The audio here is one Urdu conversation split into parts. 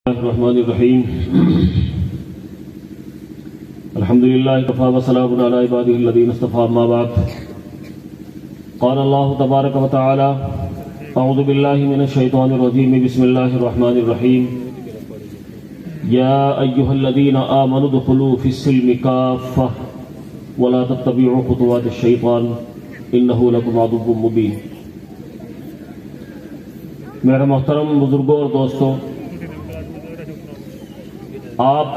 الرحمن الرحیم الحمدللہ کفا وسلام علی عباده الذین اصطفى اما بعد قال اللہ تبارک و تعالی اعوذ باللہ من الشیطان الرجیم بسم اللہ الرحمن الرحیم یا ایہا الذین آمنوا ادخلوا فی السلم کافہ ولا تتبعوا خطوات الشیطان انہ لکم عدو مبین۔ میرے محترم بزرگوں اور دوستوں، آپ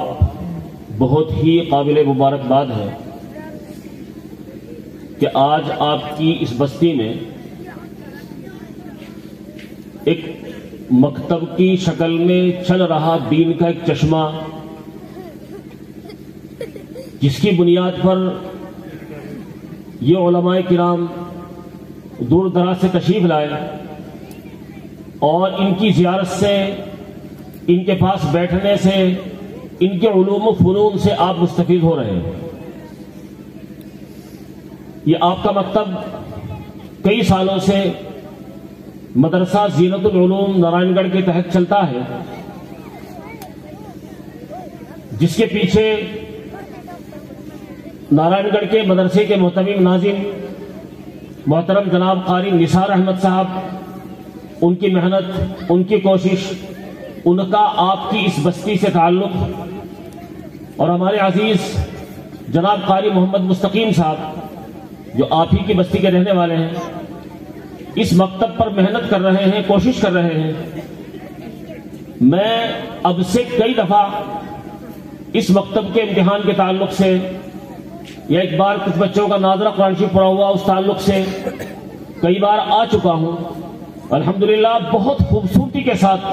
بہت ہی قابل مبارکباد ہے کہ آج آپ کی اس بستی میں ایک مکتب کی شکل میں چل رہا دین کا ایک چشمہ، جس کی بنیاد پر یہ علماء کرام دور دراز سے تشریف لائے اور ان کی زیارت سے، ان کے پاس بیٹھنے سے، ان کے علوم و فنون سے آپ مستفید ہو رہے ہیں۔ یہ آپ کا مکتب کئی سالوں سے مدرسہ زینت العلوم نارائن گڑھ کے تحت چلتا ہے، جس کے پیچھے نارائن گڑھ کے مدرسے کے محتمم ناظم محترم جناب قاری نثار احمد صاحب، ان کی محنت، ان کی کوشش، ان کا آپ کی اس بستی سے تعلق، اور ہمارے عزیز جناب قاری محمد مستقیم صاحب جو آپ ہی کی بستی کے رہنے والے ہیں، اس مکتب پر محنت کر رہے ہیں، کوشش کر رہے ہیں۔ میں اب سے کئی دفعہ اس مکتب کے امتحان کے تعلق سے، یا ایک بار کچھ بچوں کا ناظرہ قرآن شریف پڑھا ہوا اس تعلق سے کئی بار آ چکا ہوں۔ الحمدللہ بہت خوبصورتی کے ساتھ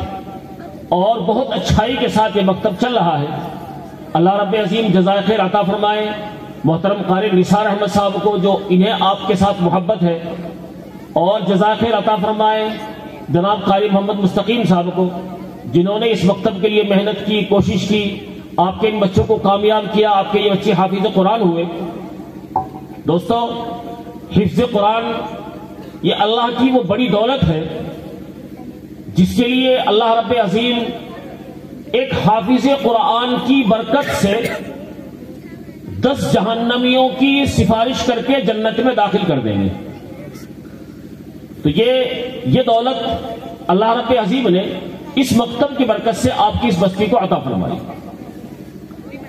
اور بہت اچھائی کے ساتھ یہ مکتب چل رہا ہے۔ اللہ رب عظیم جزائے خیر عطا فرمائے محترم قاری نثار احمد صاحب کو، جو انہیں آپ کے ساتھ محبت ہے، اور جزائے خیر عطا فرمائے جناب قاری محمد مستقیم صاحب کو، جنہوں نے اس مکتب کے لیے محنت کی، کوشش کی، آپ کے ان بچوں کو کامیاب کیا، آپ کے یہ بچے حافظ قرآن ہوئے۔ دوستو، حفظ قرآن یہ اللہ کی وہ بڑی دولت ہے جس کے لیے اللہ رب عظیم ایک حافظ قرآن کی برکت سے 10 جہنمیوں کی سفارش کر کے جنت میں داخل کر دیں گے۔ تو یہ دولت اللہ رب عظیم نے اس مکتب کی برکت سے آپ کی اس بستی کو عطا فرمائی۔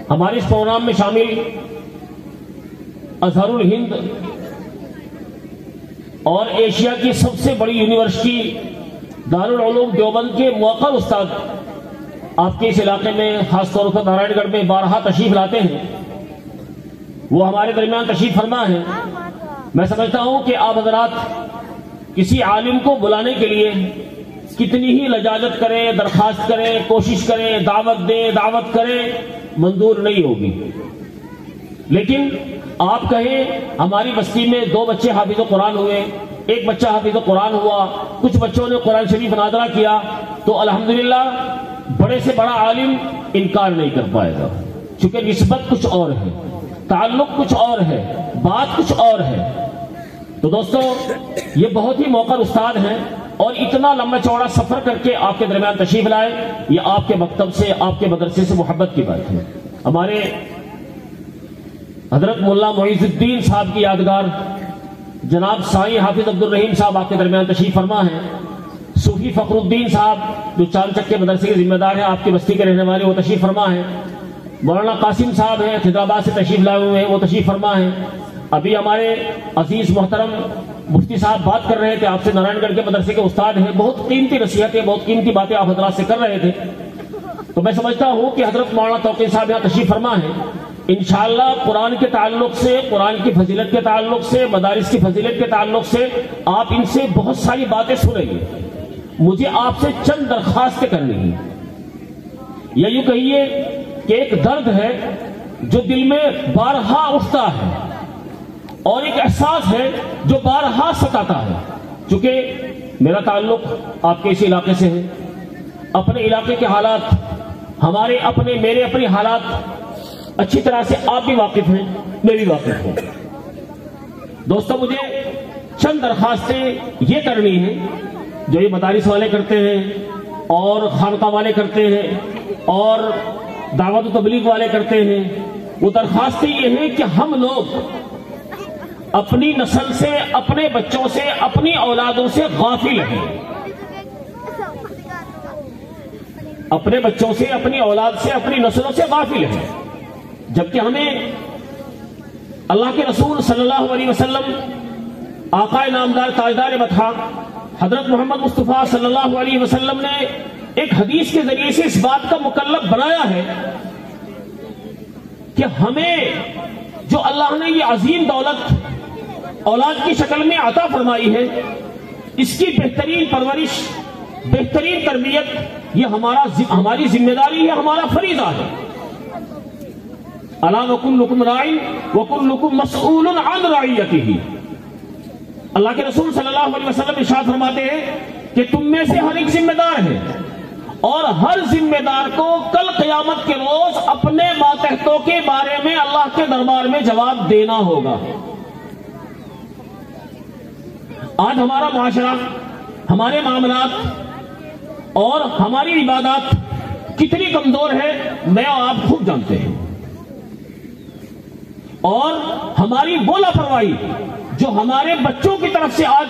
ہمارے اس پروگرام میں شامل اظہر الہند اور ایشیا کی سب سے بڑی یونیورسٹی دارالعلوم دیوبند کے موقر استاد آپ کے اس علاقے میں، خاص طور پر نارائن گڑھ میں بارہا تشریف لاتے ہیں، وہ ہمارے درمیان تشریف فرما ہیں۔ میں سمجھتا ہوں کہ آپ حضرات کسی عالم کو بلانے کے لیے کتنی ہی لجاجت کریں، درخواست کریں، کوشش کریں، دعوت دیں، دعوت کریں، منظور نہیں ہوگی۔ لیکن آپ کہیں ہماری بستی میں 2 بچے حافظ قرآن ہوئے، 1 بچہ حافظ قرآن ہوا، کچھ بچوں نے قرآن شریف ناظرہ کیا، تو الحمدللہ بڑے سے بڑا عالم انکار نہیں کر پائے گا، چونکہ نسبت کچھ اور ہے، تعلق کچھ اور ہے، بات کچھ اور ہے۔ تو دوستو، یہ بہت ہی موقر استاد ہیں اور اتنا لمبا چوڑا سفر کر کے آپ کے درمیان تشریف لائے، یہ آپ کے مکتب سے، آپ کے مدرسے سے محبت کی بات ہے۔ ہمارے حضرت مولا معیز الدین صاحب کی یادگار جناب سائیں حافظ عبد الرحیم صاحب آپ کے درمیان تشریف فرما ہیں۔ صوفی فخر الدین صاحب جو چاند چک کے مدرسے کے ذمہ دار ہیں، آپ کی بستی کے رہنے والے، وہ تشریف فرما ہیں۔ مولانا قاسم صاحب ہیں، حیدرآباد سے تشریف لائے ہوئے ہیں، وہ تشریف فرما ہیں۔ ابھی ہمارے عزیز محترم مفتی صاحب بات کر رہے تھے آپ سے، نارائن گڑھ کے مدرسے کے استاد ہیں، بہت قیمتی نصیحتیں، بہت قیمتی باتیں آپ حضرات سے کر رہے تھے۔ تو میں سمجھتا ہوں کہ حضرت مولانا توقیر صاحب یہاں تشریف فرما ہیں۔ انشاءاللہ قرآن کے تعلق سے، قرآن کی فضیلت کے تعلق سے، مدارس کی فضیلت کے تعلق سے آپ ان سے بہت ساری باتیں سنیں گے۔ مجھے آپ سے چند درخواستیں کرنی ہیں، یا یوں کہیے کہ ایک درد ہے جو دل میں بارہا اٹھتا ہے، اور ایک احساس ہے جو بارہا ستاتا ہے۔ چونکہ میرا تعلق آپ کے اس علاقے سے ہے، اپنے علاقے کے حالات، میرے اپنے حالات اچھی طرح سے آپ بھی واقف ہیں، میں بھی واقف ہوں۔ دوستو، مجھے چند درخواستیں یہ کرنی ہیں جو یہ مدارس والے کرتے ہیں اور خانقاہ والے کرتے ہیں اور دعوت و تبلیغ والے کرتے ہیں، وہ درخواستیں یہ ہیں کہ ہم لوگ اپنی نسل سے، اپنے بچوں سے، اپنی اولادوں سے غافل ہیں، اپنے بچوں سے، اپنی اولاد سے، اپنی نسلوں سے غافل ہیں، جبکہ ہمیں اللہ کے رسول صلی اللہ علیہ وسلم، آقا نامدار تاجدار مدحہ حضرت محمد مصطفیٰ صلی اللہ علیہ وسلم نے ایک حدیث کے ذریعے سے اس بات کا مکلف بنایا ہے کہ ہمیں جو اللہ نے یہ عظیم دولت اولاد کی شکل میں عطا فرمائی ہے، اس کی بہترین پرورش، بہترین تربیت یہ ہماری ذمہ داری ہے، ہمارا فریضہ ہے۔ الا وکلکم راع وکلکم مسئول عن رعیتہ، اللہ کے رسول صلی اللہ علیہ وسلم ارشاد فرماتے ہیں کہ تم میں سے ہر ایک ذمہ دار ہے، اور ہر ذمہ دار کو کل قیامت کے روز اپنے ماتحتوں کے بارے میں اللہ کے دربار میں جواب دینا ہوگا۔ آج ہمارا معاشرہ، ہمارے معاملات اور ہماری عبادات کتنی کمزور ہے میں اور آپ خوب جانتے ہیں، اور ہماری وہ لاپرواہی جو ہمارے بچوں کی طرف سے آج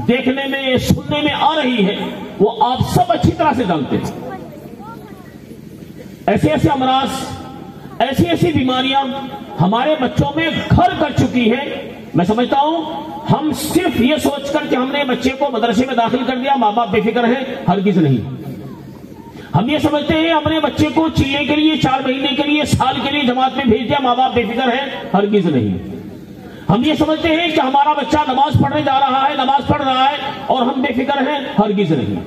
دیکھنے میں، سننے میں آ رہی ہے، وہ آپ سب اچھی طرح سے جانتے ہیں۔ ایسے ایسے امراض، ایسی ایسی بیماریاں ہمارے بچوں میں گھر کر چکی ہیں۔ میں سمجھتا ہوں ہم صرف یہ سوچ کر کہ ہم نے بچے کو مدرسے میں داخل کر دیا، ماں باپ بے فکر ہیں، ہرگز نہیں۔ ہم یہ سمجھتے ہیں اپنے بچے کو چلنے کے لیے، 4 مہینے کے لیے، سال کے لیے جماعت میں بھیج دیا، ماں باپ بے فکر ہیں، ہرگز نہیں۔ ہم یہ سمجھتے ہیں کہ ہمارا بچہ نماز پڑھنے جا رہا ہے، نماز پڑھ رہا ہے اور ہم بے فکر ہیں، ہرگز نہیں۔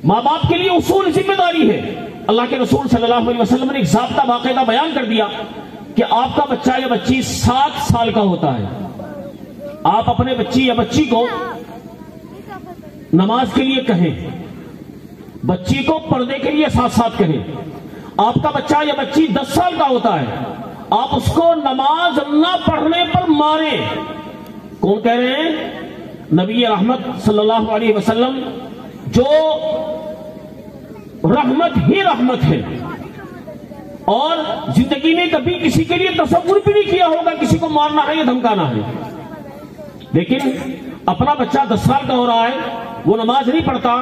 ماں باپ کے لیے اصول ذمہ داری ہے۔ اللہ کے رسول صلی اللہ علیہ وسلم نے ایک ضابطہ باقاعدہ بیان کر دیا کہ آپ کا بچہ یا بچی 7 سال کا ہوتا ہے، آپ اپنے بچی یا بچی کو نماز کے لیے کہیں، بچی کو پردے کے لیے ساتھ ساتھ کہیں۔ آپ کا بچہ یا بچی 10 سال کا ہوتا ہے، آپ اس کو نماز نہ پڑھنے پر ماریں۔ کون کہہ رہے ہیں؟ نبی رحمت صلی اللہ علیہ وسلم، جو رحمت ہی رحمت ہے، اور زندگی میں کبھی کسی کے لیے تصور بھی نہیں کیا ہوگا کسی کو مارنا ہے یا دھمکانا ہے، لیکن اپنا بچہ 10 سال کا ہو رہا ہے، وہ نماز نہیں پڑھتا،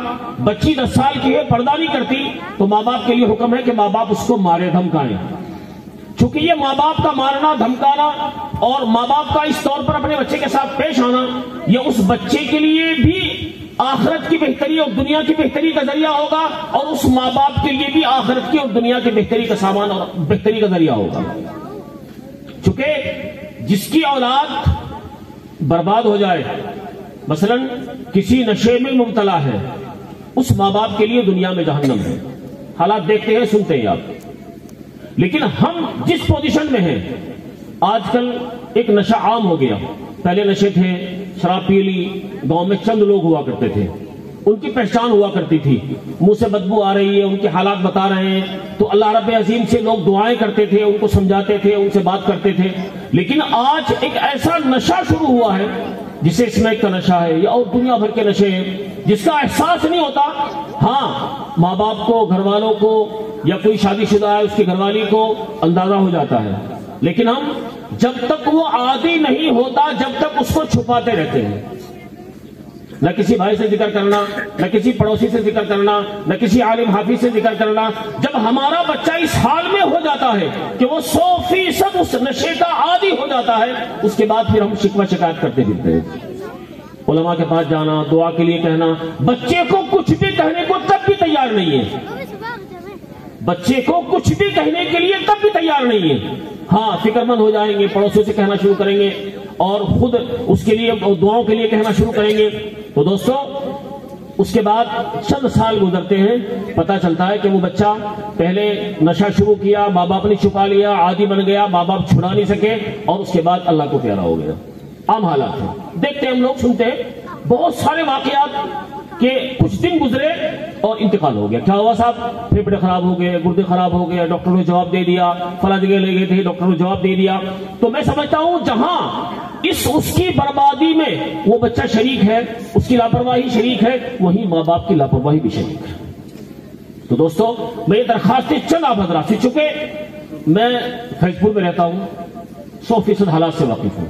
بچی 10 سال کی ہے، پردہ نہیں کرتی، تو ماں باپ کے لیے حکم ہے کہ ماں باپ اس کو مارے، دھمکائیں۔ چونکہ یہ ماں باپ کا مارنا، دھمکانا اور ماں باپ کا اس طور پر اپنے بچے کے ساتھ پیش آنا، یہ اس بچے کے لیے بھی آخرت کی بہتری اور دنیا کی بہتری کا ذریعہ ہوگا، اور اس ماں باپ کے لیے بھی آخرت کی اور دنیا کی بہتری کا سامان اور بہتری کا ذریعہ ہوگا۔ چونکہ جس کی اولاد برباد ہو جائے، مثلا کسی نشے میں مبتلا ہے، اس ماں باپ کے لیے دنیا میں جہنم ہے۔ حالات دیکھتے ہیں، سنتے ہیں آپ۔ لیکن ہم جس پوزیشن میں ہیں، آج کل ایک نشہ عام ہو گیا۔ پہلے نشے تھے، شراب پی لی، گاؤں میں چند لوگ ہوا کرتے تھے، ان کی پہچان ہوا کرتی تھی، منہ سے بدبو آ رہی ہے، ان کے حالات بتا رہے ہیں، تو اللہ رب عظیم سے لوگ دعائیں کرتے تھے، ان کو سمجھاتے تھے، ان سے بات کرتے تھے۔ لیکن آج ایک ایسا نشہ شروع ہوا ہے جسے اسمیک کا نشہ ہے یا اور دنیا بھر کے نشے ہیں، جس کا احساس نہیں ہوتا۔ ہاں، ماں باپ کو، گھر والوں کو، یا کوئی شادی شدہ ہے اس کی گھر والی کو اندازہ ہو جاتا ہے، لیکن ہم جب تک وہ عادی نہیں ہوتا، جب تک اس کو چھپاتے رہتے ہیں۔ نہ کسی بھائی سے ذکر کرنا، نہ کسی پڑوسی سے ذکر کرنا، نہ کسی عالم حافظ سے ذکر کرنا۔ جب ہمارا بچہ اس حال میں ہو جاتا ہے کہ وہ 100% اس نشے کا عادی ہو جاتا ہے، اس کے بعد پھر ہم شکوہ شکایت کرتے پھرتے ہیں۔ علماء کے پاس جانا، دعا کے لیے کہنا، بچے کو کچھ بھی کہنے کو تب بھی تیار نہیں ہے، بچے کو کچھ بھی کہنے کے لیے تب بھی تیار نہیں ہے۔ ہاں، فکر مند ہو جائیں گے، پڑوسیوں سے کہنا شروع کریں گے اور خود اس کے لیے دعاؤں کے لیے کہنا شروع کریں گے۔ تو دوستو، اس کے بعد چند سال گزرتے ہیں، پتہ چلتا ہے کہ وہ بچہ پہلے نشہ شروع کیا، ماں باپ نے چھپا لیا، عادی بن گیا، ماں باپ چھڑا نہیں سکے، اور اس کے بعد اللہ کو پیارا ہو گیا۔ عام حالات ہیں، دیکھتے ہیں ہم لوگ، سنتے ہیں بہت سارے واقعات کہ کچھ دن گزرے اور انتقال ہو گیا۔ کیا ہوا صاحب؟ پھیپھڑے خراب ہو گئے، گردے خراب ہو گئے، ڈاکٹر نے جواب دے دیا، فلاں جگہ لے گئے تھے، ڈاکٹر نے جواب دے دیا۔ تو میں سمجھتا ہوں جہاں اس کی بربادی میں وہ بچہ شریک ہے، اس کی لاپرواہی شریک ہے، وہیں ماں باپ کی لاپرواہی بھی شریک ہے۔ تو دوستو میں یہ درخواست چند آپ حضرات سے، چونکہ میں فیض پور میں رہتا ہوں، 100% حالات سے واقف ہوں.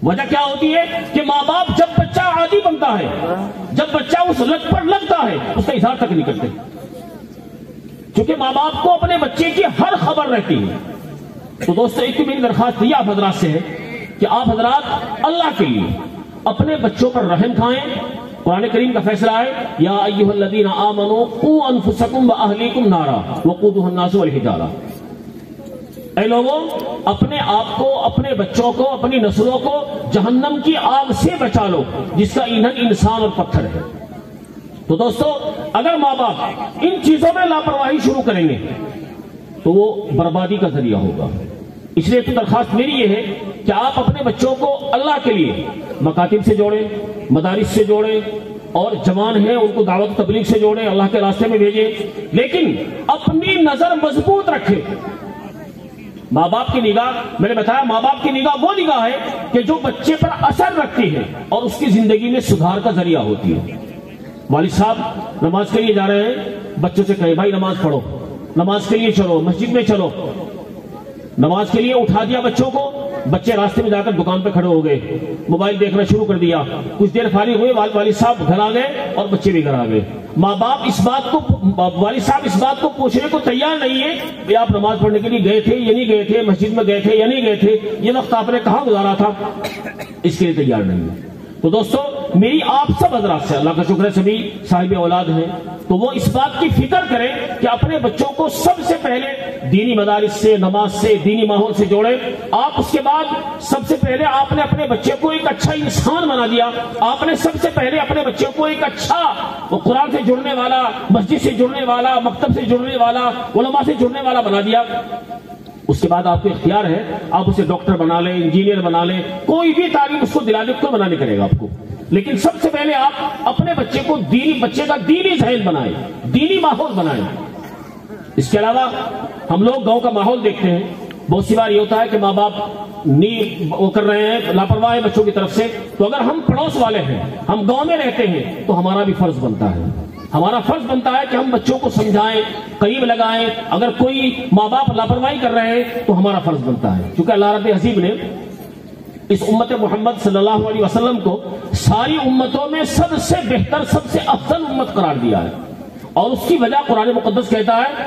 وجہ کیا ہوتی ہے کہ ماں باپ جب بچہ عادی بنتا ہے، جب بچہ اس لت پر لگتا ہے، اس کا اظہار تک نہیں کرتے، چونکہ ماں باپ کو اپنے بچے کی ہر خبر رہتی ہے. تو دوستو ایک میری درخواست یہ آپ حضرات سے ہے کہ آپ حضرات اللہ کے لیے اپنے بچوں پر رحم کھائیں. قرآن کریم کا فیصلہ ہے یا ایھا الذین آمنوا قوا انفسکم واہلیکم نارا وقودھا الناس والحجارہ. اے لوگوں، اپنے آپ کو، اپنے بچوں کو، اپنی نسلوں کو جہنم کی آگ سے بچا لو جس کا ایندھن انسان اور پتھر ہے. تو دوستو اگر ماں باپ ان چیزوں میں لاپرواہی شروع کریں گے تو وہ بربادی کا ذریعہ ہوگا. اس لیے تو درخواست میری یہ ہے کہ آپ اپنے بچوں کو اللہ کے لیے مکاتب سے جوڑیں، مدارس سے جوڑیں، اور جوان ہیں ان کو دعوت و تبلیغ سے جوڑیں، اللہ کے راستے میں بھیجیں، لیکن اپنی نظر مضبوط رکھیں. ماں باپ کی نگاہ، میں نے بتایا ماں باپ کی نگاہ وہ نگاہ ہے کہ جو بچے پر اثر رکھتی ہے اور اس کی زندگی میں سدھار کا ذریعہ ہوتی ہے. والد صاحب نماز کے لیے جا رہے ہیں، بچوں سے کہیں بھائی نماز پڑھو، نماز کے لیے چلو، مسجد میں چلو. نماز کے لیے اٹھا دیا بچوں کو، بچے راستے میں جا کر دکان پہ کھڑے ہو گئے، موبائل دیکھنا شروع کر دیا. کچھ دیر فارغ ہوئے، والد صاحب گھر آ گئے اور بچے بھی گھر آ گئے. ماں باپ اس بات کو، والد صاحب اس بات کو پوچھنے کو تیار نہیں ہے کہ آپ نماز پڑھنے کے لیے گئے تھے یا نہیں گئے تھے، مسجد میں گئے تھے یا نہیں گئے تھے، یہ وقت آپ نے کہاں گزارا تھا، اس کے لیے تیار نہیں ہے. تو دوستو میری آپ سب حضرات سے، اللہ کا شکر ہے سبھی صاحب اولاد ہیں، تو وہ اس بات کی فکر کریں کہ اپنے بچوں کو سب سے پہلے دینی مدارس سے، نماز سے، دینی ماحول سے جوڑیں. آپ اس کے بعد سب سے پہلے آپ نے اپنے بچے کو ایک اچھا انسان بنا دیا. آپ نے سب سے پہلے اپنے بچے کو ایک اچھا قرآن سے جڑنے والا، مسجد سے جڑنے والا، مکتب سے جڑنے والا، علماء سے جڑنے والا بنا دیا. اس کے بعد آپ کو اختیار ہے، آپ اسے ڈاکٹر بنا لیں، انجینئر بنا لیں، کوئی بھی تعلیم اس کو دلا دے، کوئی منع نہیں کرے گا آپ کو. لیکن سب سے پہلے آپ اپنے بچے کو بچے کا دینی ذہن بنائیں، دینی ماحول بنائیں. اس کے علاوہ ہم لوگ گاؤں کا ماحول دیکھتے ہیں، بہت سی بار یہ ہوتا ہے کہ ماں باپ وہ کر رہے ہیں، لاپرواہ ہیں بچوں کی طرف سے. تو اگر ہم پڑوس والے ہیں، ہم گاؤں میں رہتے ہیں، تو ہمارا بھی فرض بنتا ہے، ہمارا فرض بنتا ہے کہ ہم بچوں کو سمجھائیں، قریب لگائیں. اگر کوئی ماں باپ لاپرواہی کر رہے ہیں تو ہمارا فرض بنتا ہے، کیونکہ اللہ رب عزیز نے اس امت محمد صلی اللہ علیہ وسلم کو ساری امتوں میں سب سے بہتر، سب سے افضل امت قرار دیا ہے. اور اس کی وجہ قرآن مقدس کہتا ہے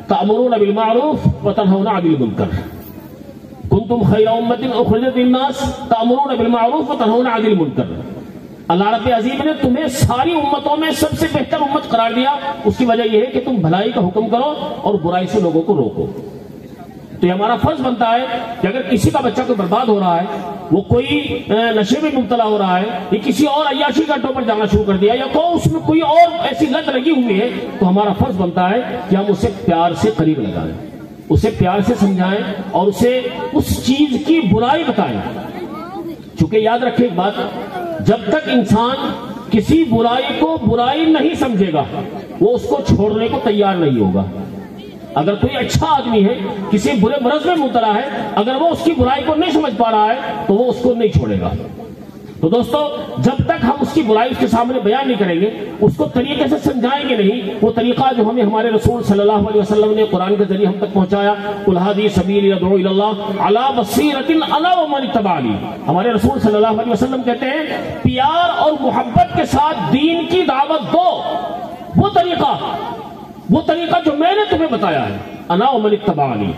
تأمرون بالمعروف وتنہون عن المنکر، کنتم خیر امت اخرجت للناس تأمرون بالمعروف وتنہون عن المنکر. اللہ رب عظیم نے تمہیں ساری امتوں میں سب سے بہتر امت قرار دیا. اس کی وجہ یہ ہے کہ تم بھلائی کا حکم کرو اور برائی سے لوگوں کو روکو. تو یہ ہمارا فرض بنتا ہے کہ اگر کسی کا بچہ کوئی برباد ہو رہا ہے، وہ کوئی نشے میں مبتلا ہو رہا ہے، یا کسی اور عیاشی گھاٹوں پر جانا شروع کر دیا، یا اس میں کوئی اور ایسی لت لگی ہوئی ہے، تو ہمارا فرض بنتا ہے کہ ہم اسے پیار سے قریب لگائیں، اسے پیار سے سمجھائیں اور اسے اس چیز کی برائی بتائیں. چونکہ یاد رکھیں ایک بات، جب تک انسان کسی برائی کو برائی نہیں سمجھے گا، وہ اس کو چھوڑنے کو تیار نہیں ہوگا. اگر کوئی اچھا آدمی ہے، کسی برے مرض میں مبتلا ہے، اگر وہ اس کی برائی کو نہیں سمجھ پا رہا ہے تو وہ اس کو نہیں چھوڑے گا. تو دوستو جب تک ہم اس کی برائی اس کے سامنے بیان نہیں کریں گے، اس کو طریقے سے سمجھائیں گے نہیں، وہ طریقہ جو ہمیں ہمارے رسول صلی اللہ علیہ وسلم نے قرآن کے ذریعے ہم تک پہنچایا، قل ھذہ سبیلی ادعو الی اللہ علی بصیرۃ انا ومن اتبعنی. ہمارے رسول صلی اللہ علیہ وسلم کہتے ہیں پیار اور محبت کے ساتھ دین کی دعوت دو، وہ طریقہ جو میں نے تمہیں بتایا ہے، انا ومن اتبعنی.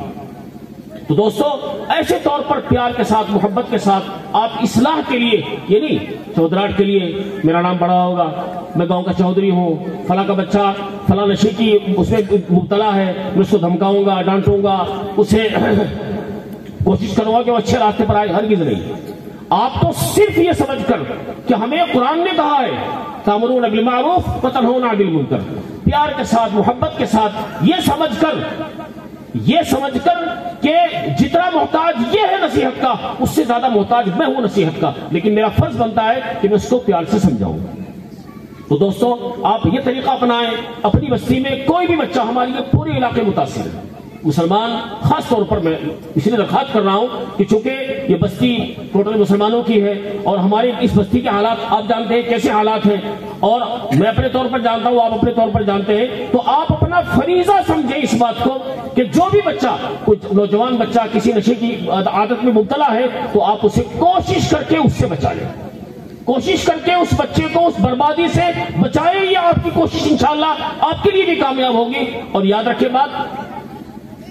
تو دوستو ایسے طور پر پیار کے ساتھ، محبت کے ساتھ آپ اصلاح کے لیے، یہ نہیں چودراہٹ کے لیے میرا نام بڑا ہوگا، میں گاؤں کا چودھری ہوں، فلاں کا بچہ فلاں نشے کی اس میں مبتلا ہے، میں اس کو دھمکاؤں گا، ڈانٹوں گا، اسے کوشش کروں گا کہ وہ اچھے راستے پر آئے، ہرگز نہیں. آپ تو صرف یہ سمجھ کر کہ ہمیں قرآن نے کہا ہے تأمرون بالمعروف وتنہون عن المنکر، پیار کے ساتھ، محبت کے ساتھ، یہ سمجھ کر کہ جتنا محتاج یہ ہے نصیحت کا، اس سے زیادہ محتاج میں ہوں نصیحت کا، لیکن میرا فرض بنتا ہے کہ میں اس کو پیار سے سمجھاؤں. تو دوستو آپ یہ طریقہ اپنائیں. اپنی بستی میں کوئی بھی بچہ، ہماری یہ پورے علاقے متاثر ہے، مسلمان خاص طور پر، میں اس لیے درخواست کر رہا ہوں کہ چونکہ یہ بستی ٹوٹل مسلمانوں کی ہے اور ہمارے اس بستی کے حالات آپ جانتے ہیں کیسے حالات ہیں. اور میں اپنے طور پر جانتا ہوں، آپ اپنے طور پر جانتے ہیں، تو آپ اپنا فریضہ سمجھیں اس بات کو کہ جو بھی بچہ، کوئی نوجوان بچہ کسی نشے کی عادت میں مبتلا ہے تو آپ اسے کوشش کر کے اس سے بچا لیں، کوشش کر کے اس بچے کو اس بربادی سے بچائیں. یہ آپ کی کوشش انشاءاللہ آپ کے لیے بھی کامیاب ہوگی. اور یاد رکھیں بات،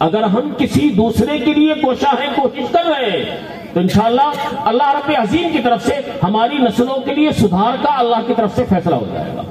اگر ہم کسی دوسرے کے لیے کوشش کر رہے ہیں تو انشاءاللہ اللہ رب عظیم کی طرف سے ہماری نسلوں کے لیے سدھار کا اللہ کی طرف سے فیصلہ ہو جائے گا.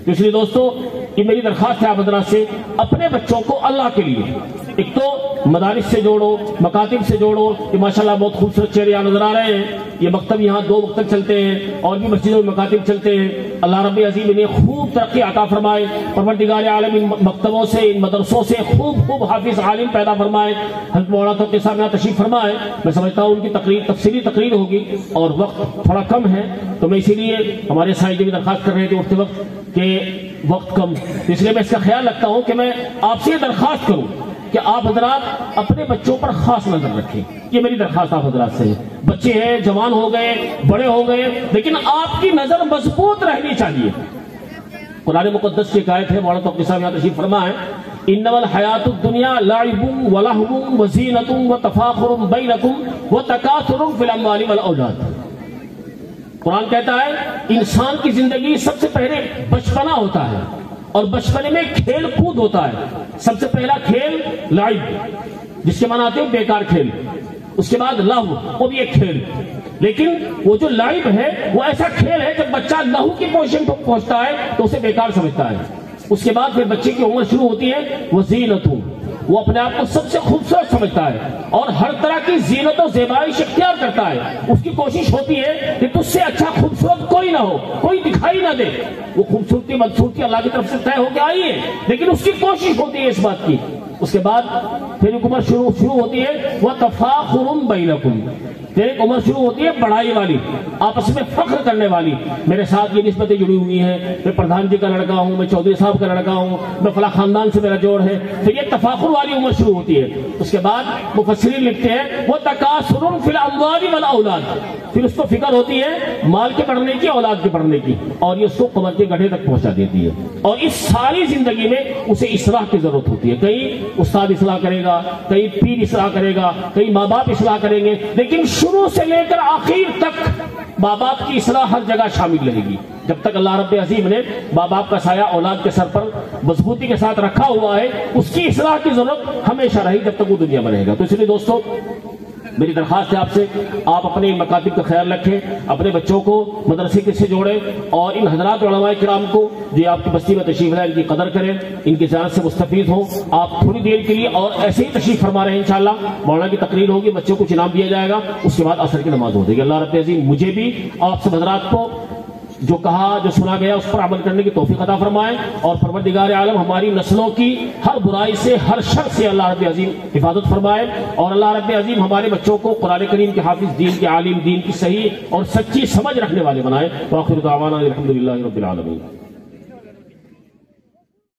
اس لیے دوستو، یہ میری درخواست ہے آپ حضرات سے، اپنے بچوں کو اللہ کے لیے ایک تو مدارس سے جوڑو، مکاتب سے جوڑو. یہ ماشاءاللہ بہت خوبصورت چہرے یہاں نظر آ رہے ہیں. یہ مکتب یہاں 2 مکتب چلتے ہیں اور بھی مسجدوں میں مکاتب چلتے ہیں. اللہ رب عظیم انہیں خوب ترقی عطا فرمائے. پروردگار عالم ان مکتبوں سے، ان مدرسوں سے خوب حافظ عالم پیدا فرمائے. حضرت مولانا توقیر صاحب یہاں تشریف فرمائے. میں سمجھتا ہوں ان کی تفصیلی تقریر ہوگی اور وقت تھوڑا کم ہے، تو میں اسی لیے ہمارے سائیں بھی درخواست کر رہے تھے اٹھتے وقت کہ وقت کم، اس لیے میں اس کا خیال رکھتا ہوں کہ میں آپ سے یہ درخواست کروں کہ آپ حضرات اپنے بچوں پر خاص نظر رکھیں. یہ میری درخواست آپ حضرات سے ہے. بچے ہیں، جوان ہو گئے، بڑے ہو گئے، لیکن آپ کی نظر مضبوط رہنی چاہیے. قرآن مقدس کی ایک آیت ہے، مولانا توقیر صاحب یہاں تشریف فرما ہے، انما الحیات الدنیا لعب ولہو وزینۃ وتفاخر بینکم وتکاثر فی الاموال والاولاد. قرآن کہتا ہے انسان کی زندگی سب سے پہلے بچپنا ہوتا ہے اور بچپنے میں کھیل کود ہوتا ہے. سب سے پہلا کھیل لعب، جس کے معنی آتے ہیں بیکار کھیل. اس کے بعد لہو، وہ بھی ایک کھیل. لیکن وہ جو لعب ہے وہ ایسا کھیل ہے جب بچہ لہو کی پوزیشن کو پہنچتا ہے تو اسے بیکار سمجھتا ہے. اس کے بعد پھر بچے کی عمر شروع ہوتی ہے وہ زینت، وہ اپنے آپ کو سب سے خوبصورت سمجھتا ہے اور ہر طرح کی زینت و زیبائش اختیار کرتا ہے. اس کی کوشش ہوتی ہے کہ تجھ سے اچھا خوبصورت کوئی نہ ہو، کوئی دکھائی نہ دے. وہ خوبصورتی بدصورتی اللہ کی طرف سے طے ہو کے آئی ہے، لیکن اس کی کوشش ہوتی ہے اس بات کی. اس کے بعد پھر ایک عمر شروع ہوتی ہے وہ تفاخر بینکم، پھر ایک عمر شروع ہوتی ہے بڑائی والی، آپس میں فخر کرنے والی. میرے ساتھ یہ نسبتیں جڑی ہوئی ہیں، میں پردھان جی کا لڑکا ہوں، میں چودھری صاحب کا لڑکا ہوں، میں فلاں خاندان سے میرا جوڑ ہے. تو یہ تفاخر والی عمر شروع ہوتی ہے. اس کے بعد مفسرین لکھتے ہیں وہ تکاثر فی الاموال والاولاد، پھر اس کو فکر ہوتی ہے مال کے بڑھنے کی، اولاد کے بڑھنے کی، اور یہ اس کو قبر کے گڑھے تک پہنچا دیتی ہے. اور اس ساری زندگی میں اسے اصلاح کی ضرورت ہوتی ہے. کہیں استاد اصلاح کرے گا، کہیں پیر اصلاح کرے گا، کہیں ماں باپ اصلاح کریں گے، لیکن شروع سے لے کر آخر تک ماں باپ کی اصلاح ہر جگہ شامل رہے گی. جب تک اللہ رب عظیم نے ماں باپ کا سایہ اولاد کے سر پر مضبوطی کے ساتھ رکھا ہوا ہے، اس کی اصلاح کی ضرورت ہمیشہ رہی جب تک وہ دنیا میں رہے گا. تو اس لیے دوستو، میری درخواست ہے آپ سے، آپ اپنے مکاتب کا خیال رکھیں، اپنے بچوں کو مدرسے کے سے جوڑیں، اور ان حضرات علماء کرام کو جو آپ کی بستی میں تشریف لائیں ان کی قدر کریں، ان کی زیارت سے مستفید ہوں. آپ تھوڑی دیر کے لیے اور ایسے ہی تشریف فرما رہے ہیں، انشاءاللہ مولانا کی تقریر ہوگی، بچوں کو انعام دیا جائے گا، اس کے بعد عصر کی نماز ہو جائے گی. اللہ رب عظیم مجھے بھی آپ سب حضرات کو جو کہا، جو سنا گیا، اس پر عمل کرنے کی توفیق عطا فرمائے، اور پروردگار عالم ہماری نسلوں کی ہر برائی سے، ہر شر سے اللہ رب عظیم حفاظت فرمائے، اور اللہ رب عظیم ہمارے بچوں کو قرآن کریم کے حافظ، دین کے عالم، دین کی صحیح اور سچی سمجھ رکھنے والے بنائے. وآخر دعوانا الحمدللہ رب العالمین.